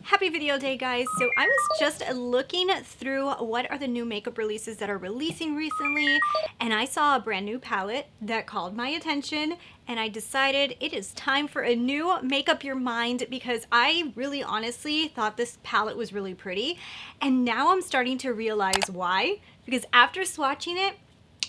Happy video day, guys. So I was just looking through what are the new makeup releases that are releasing recently, and I saw a brand new palette that called my attention, and I decided it is time for a new Make Up Your Mind because I really honestly thought this palette was really pretty, and now I'm starting to realize why, because after swatching it,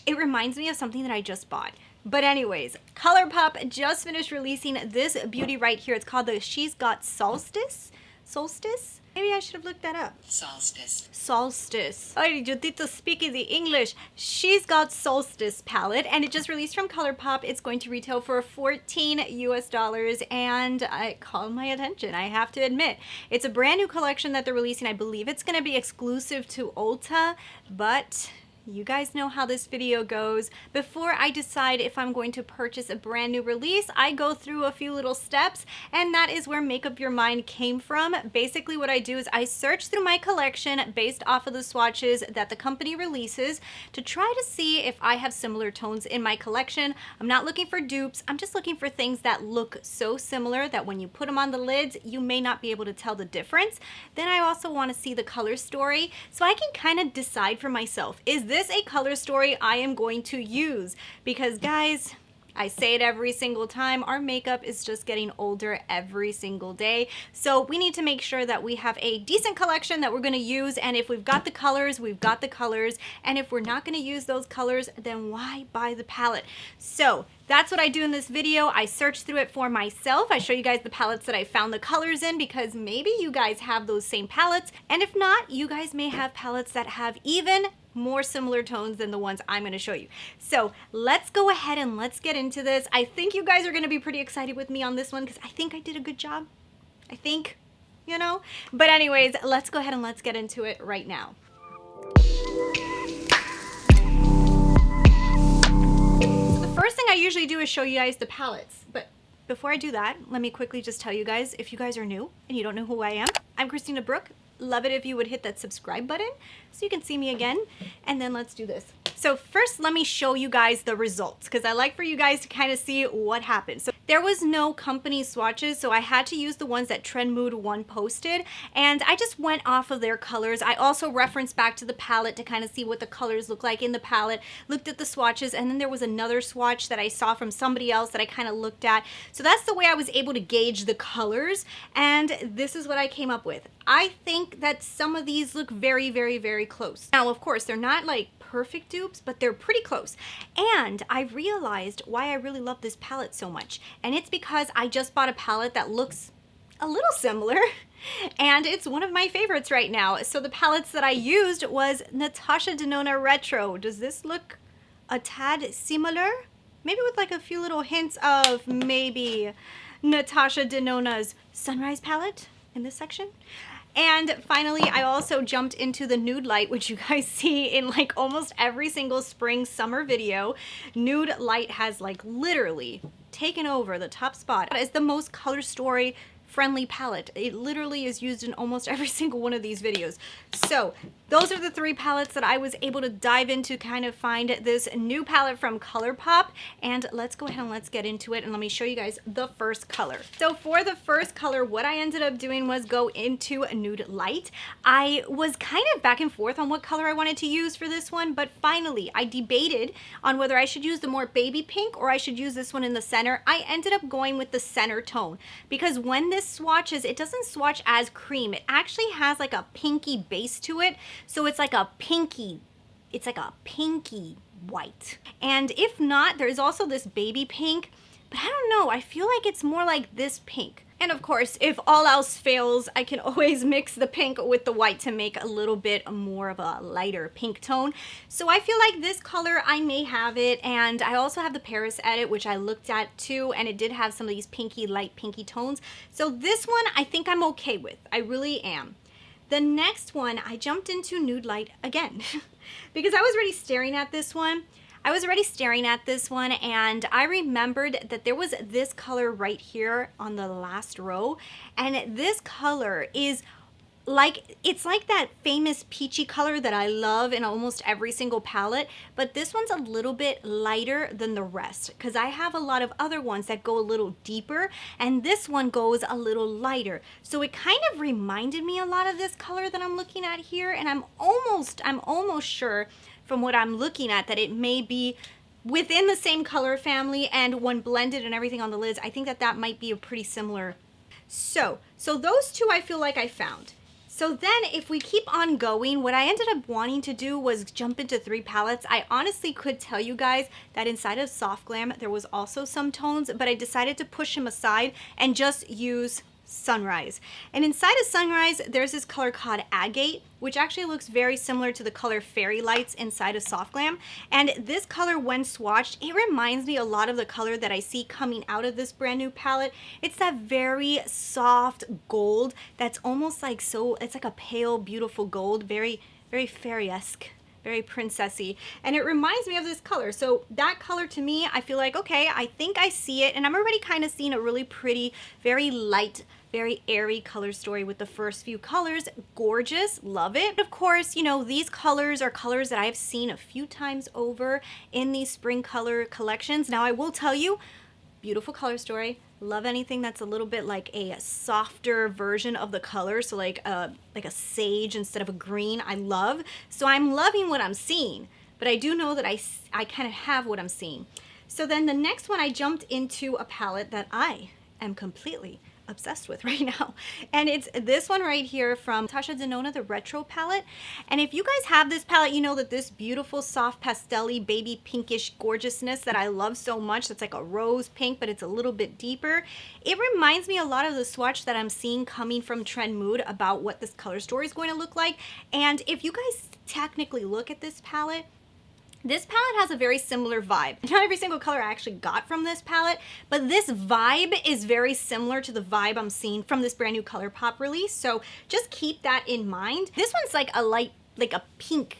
it reminds me of something that I just bought. But anyways, Colourpop just finished releasing this beauty right here. It's called the She's Got Solstice. Solstice? Maybe I should have looked that up. Solstice. Solstice. Ay, Judito speaking the English. She's Got Solstice palette, and it just released from Colourpop. It's going to retail for $14 US, and it called my attention, I have to admit. It's a brand new collection that they're releasing. I believe it's going to be exclusive to Ulta, but you guys know how this video goes. Before I decide if I'm going to purchase a brand new release, I go through a few little steps, and that is where Make Up Your Mind came from. Basically what I do is I search through my collection based off of the swatches that the company releases to try to see if I have similar tones in my collection. I'm not looking for dupes, I'm just looking for things that look so similar that when you put them on the lids, you may not be able to tell the difference. Then I also want to see the color story so I can kind of decide for myself, is this a color story I am going to use? Because guys, I say it every single time, our makeup is just getting older every single day. So we need to make sure that we have a decent collection that we're going to use, and if we've got the colors, we've got the colors, and if we're not going to use those colors, then why buy the palette? So that's what I do in this video. I search through it for myself. I show you guys the palettes that I found the colors in because maybe you guys have those same palettes, and if not, you guys may have palettes that have even more similar tones than the ones I'm going to show you. So let's go ahead and let's get into this. I think you guys are going to be pretty excited with me on this one because I think I did a good job. I think, you know. But anyways, let's go ahead and let's get into it right now. So the first thing I usually do is show you guys the palettes, but before I do that, let me quickly just tell you guys, if you guys are new and you don't know who I am, I'm Christina Brooke. Love it if you would hit that subscribe button so you can see me again, and then let's do this. So first, let me show you guys the results because I like for you guys to kind of see what happened. So there was no company swatches, so I had to use the ones that Trend Mood 1 posted, and I just went off of their colors. I also referenced back to the palette to kind of see what the colors look like in the palette, looked at the swatches, and then there was another swatch that I saw from somebody else that I kind of looked at. So that's the way I was able to gauge the colors, and this is what I came up with. I think that some of these look very, very, very close. Now, of course, they're not like perfect dupes, but they're pretty close. And I realized why I really love this palette so much. And it's because I just bought a palette that looks a little similar, and it's one of my favorites right now. So the palettes that I used was Natasha Denona Retro. Does this look a tad similar? Maybe with like a few little hints of maybe Natasha Denona's Sunrise palette in this section. And finally, I also jumped into the Nude light, which you guys see in like almost every single spring summer video. Nude light has like literally taken over the top spot as the most color story friendly palette. It literally is used in almost every single one of these videos. So those are the three palettes that I was able to dive into, kind of find this new palette from Colourpop. And let's go ahead and let's get into it, and let me show you guys the first color. So for the first color, what I ended up doing was go into a Nude light. I was kind of back and forth on what color I wanted to use for this one, but finally I debated on whether I should use the more baby pink or I should use this one in the center. I ended up going with the center tone because when this swatches, it doesn't swatch as cream. It actually has like a pinky base to it. So it's like a pinky, it's like a pinky white. And if not, there's also this baby pink, but I don't know, I feel like it's more like this pink. And of course, if all else fails, I can always mix the pink with the white to make a little bit more of a lighter pink tone. So I feel like this color, I may have it. And I also have the Paris Edit, which I looked at too, and it did have some of these pinky, light pinky tones. So this one, I think I'm okay with. I really am. The next one, I jumped into Nude light again because I was already staring at this one. And I remembered that there was this color right here on the last row, and this color is like, it's like that famous peachy color that I love in almost every single palette, but this one's a little bit lighter than the rest because I have a lot of other ones that go a little deeper, and this one goes a little lighter. So it kind of reminded me a lot of this color that I'm looking at here, and I'm almost sure from what I'm looking at that it may be within the same color family, and when blended and everything on the lids, I think that that might be a pretty similar. So those two I feel like I found. So then if we keep on going, what I ended up wanting to do was jump into 3 palettes. I honestly could tell you guys that inside of Soft Glam, there was also some tones, but I decided to push them aside and just use Sunrise. And inside of Sunrise, there's this color called Agate, which actually looks very similar to the color Fairy Lights inside of Soft Glam. And this color, when swatched, it reminds me a lot of the color that I see coming out of this brand new palette. It's that very soft gold that's almost like it's like a pale, beautiful gold, very, very fairy-esque, very princessy, and it reminds me of this color. So that color to me, I feel like, okay, I think I see it, and I'm already kind of seeing a really pretty, very light, very airy color story with the first few colors. Gorgeous, love it. Of course, you know, these colors are colors that I've seen a few times over in these spring color collections. Now, I will tell you, beautiful color story. Love anything that's a little bit like a softer version of the color. So like a sage instead of a green, I love. So I'm loving what I'm seeing, but I do know that I kind of have what I'm seeing. So then the next one, I jumped into a palette that I am completely obsessed with right now, and it's this one right here from Natasha Denona, the retro palette. And if you guys have this palette, you know that this beautiful soft pastel-y baby pinkish gorgeousness that I love so much, that's like a rose pink but it's a little bit deeper, it reminds me a lot of the swatch that I'm seeing coming from Trend Mood about what this color story is going to look like. And if you guys technically look at this palette has a very similar vibe. Not every single color I actually got from this palette, but this vibe is very similar to the vibe I'm seeing from this brand new Colourpop release. So just keep that in mind. This one's like a light, like a pink,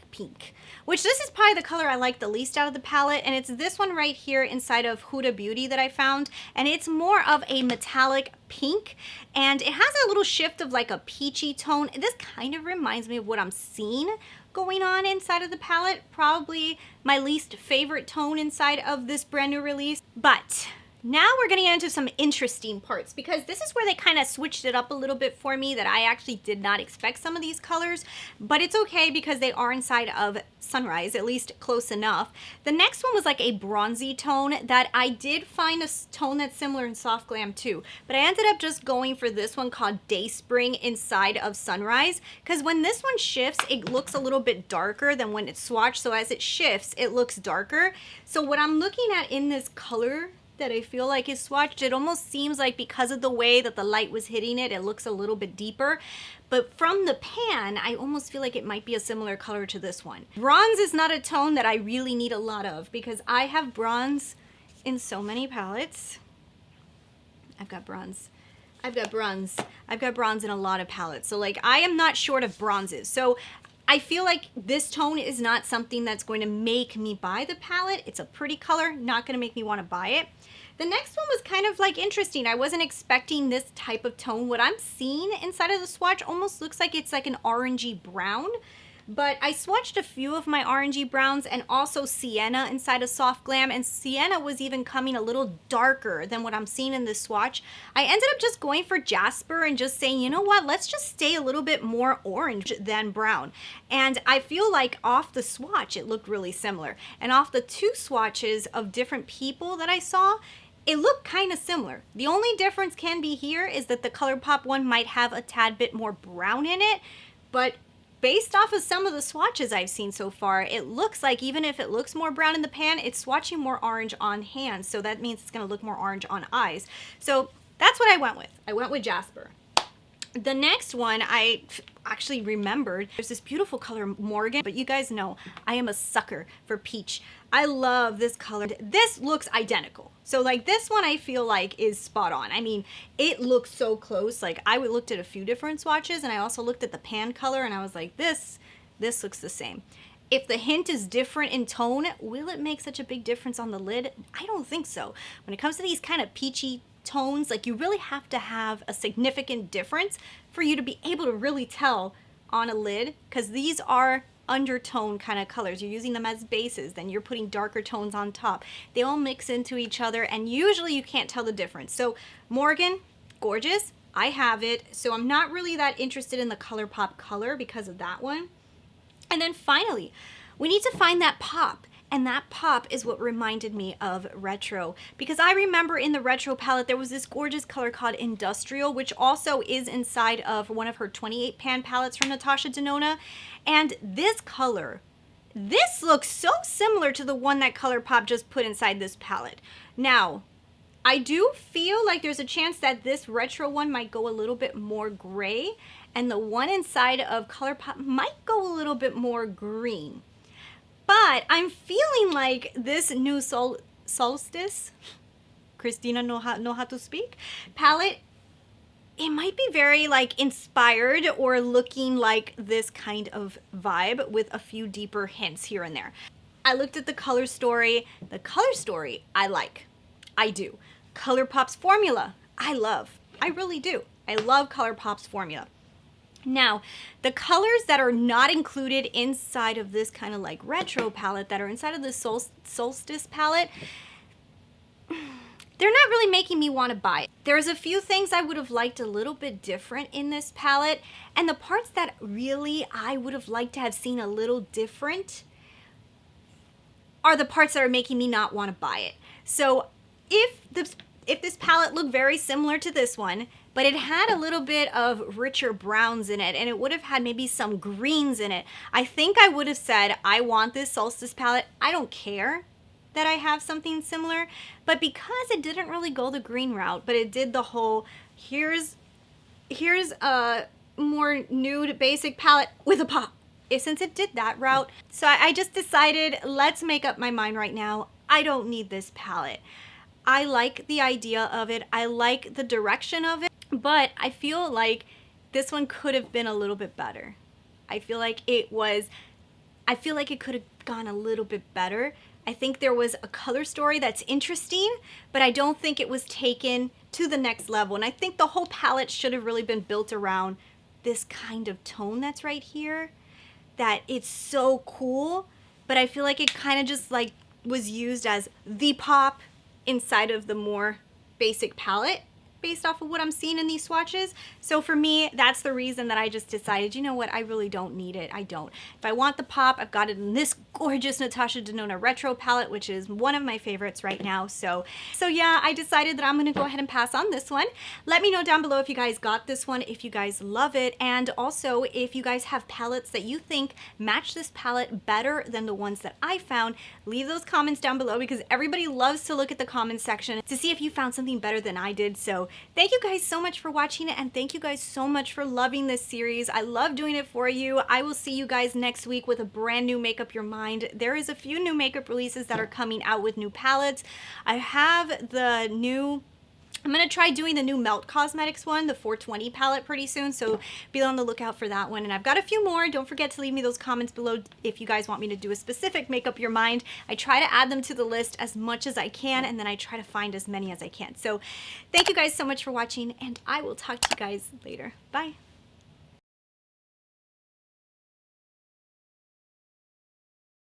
which this is probably the color I like the least out of the palette. And it's this one right here inside of Huda Beauty that I found. And it's more of a metallic pink, and it has a little shift of like a peachy tone. This kind of reminds me of what I'm seeing going on inside of the palette. Probably my least favorite tone inside of this brand new release. But now we're getting into some interesting parts, because this is where they kind of switched it up a little bit for me, that I actually did not expect some of these colors, but it's okay because they are inside of Sunrise, at least close enough. The next one was like a bronzy tone that I did find a tone that's similar in Soft Glam too, but I ended up just going for this one called Day Spring inside of Sunrise, because when this one shifts, it looks a little bit darker than when it's swatched. So as it shifts, it looks darker. So what I'm looking at in this color that I feel like is swatched, it almost seems like because of the way that the light was hitting it, it looks a little bit deeper. But from the pan, I almost feel like it might be a similar color to this one. Bronze is not a tone that I really need a lot of, because I have bronze in so many palettes. I've got bronze in a lot of palettes. So like, I am not short of bronzes. So I feel like this tone is not something that's going to make me buy the palette. It's a pretty color, not going to make me want to buy it. The next one was kind of like interesting. I wasn't expecting this type of tone. What I'm seeing inside of the swatch almost looks like it's like an orangey brown. But I swatched a few of my orangey browns and also sienna inside of Soft Glam, and sienna was even coming a little darker than what I'm seeing in this swatch. I ended up just going for jasper and just saying, you know what, let's just stay a little bit more orange than brown. And I feel like off the swatch, it looked really similar. And off the 2 swatches of different people that I saw, it looked kind of similar. The only difference can be here is that the Colourpop one might have a tad bit more brown in it, but based off of some of the swatches I've seen so far, it looks like even if it looks more brown in the pan, it's swatching more orange on hands. So that means it's going to look more orange on eyes. So that's what I went with. I went with jasper. The next one I actually remembered. There's this beautiful color, Morgan, but you guys know I am a sucker for peach. I love this color. This looks identical. So like this one I feel like is spot on. I mean, it looks so close. Like I looked at a few different swatches, and I also looked at the pan color, and I was like, this looks the same. If the hint is different in tone, will it make such a big difference on the lid? I don't think so. When it comes to these kind of peachy tones, like you really have to have a significant difference for you to be able to really tell on a lid, because these are undertone kind of colors. You're using them as bases, then you're putting darker tones on top. They all mix into each other, and usually you can't tell the difference. So Morgan, gorgeous. I have it, so I'm not really that interested in the Colourpop color because of that one. And then finally, we need to find that pop. And that pop is what reminded me of retro, because I remember in the retro palette there was this gorgeous color called Industrial, which also is inside of one of her 28 pan palettes from Natasha Denona. And this color, this looks so similar to the one that Colourpop just put inside this palette. Now, I do feel like there's a chance that this retro one might go a little bit more gray, and the one inside of Colourpop might go a little bit more green. But I'm feeling like this new Solstice, Christina know how to speak, palette, it might be very like inspired or looking like this kind of vibe with a few deeper hints here and there. I looked at the color story. The color story I like. I do. Colourpop's formula, I love. I really do. I love Colourpop's formula. Now, the colors that are not included inside of this kind of like retro palette, that are inside of the Solstice palette, they're not really making me want to buy it. There's a few things I would have liked a little bit different in this palette, and the parts that really I would have liked to have seen a little different are the parts that are making me not want to buy it. So if this palette looked very similar to this one, but it had a little bit of richer browns in it, and it would have had maybe some greens in it, I think I would have said, I want this Solstice palette. I don't care that I have something similar, but because it didn't really go the green route, but it did the whole, here's a more nude basic palette with a pop. Since it did that route, so I just decided, let's make up my mind right now. I don't need this palette. I like the idea of it. I like the direction of it, but I feel like this one could have been a little bit better. I feel like it could have gone a little bit better. I think there was a color story that's interesting, but I don't think it was taken to the next level. And I think the whole palette should have really been built around this kind of tone that's right here, that it's so cool, but I feel like it kind of just like was used as the pop inside of the more basic palette based off of what I'm seeing in these swatches. So for me, that's the reason that I just decided, you know what, I really don't need it. I don't. If I want the pop, I've got it in this gorgeous Natasha Denona retro palette, which is one of my favorites right now. So yeah, I decided that I'm gonna go ahead and pass on this one. Let me know down below if you guys got this one, if you guys love it, and also if you guys have palettes that you think match this palette better than the ones that I found. Leave those comments down below, because everybody loves to look at the comments section to see if you found something better than I did. So thank you guys so much for watching, and thank you guys so much for loving this series. I love doing it for you. I will see you guys next week with a brand new Make Up Your Mind. There is a few new makeup releases that are coming out with new palettes. I have the new, I'm going to try doing the new Melt Cosmetics one, the 420 palette, pretty soon, so be on the lookout for that one. And I've got a few more. Don't forget to leave me those comments below if you guys want me to do a specific Make Up Your Mind. I try to add them to the list as much as I can, and then I try to find as many as I can. So thank you guys so much for watching, and I will talk to you guys later. Bye.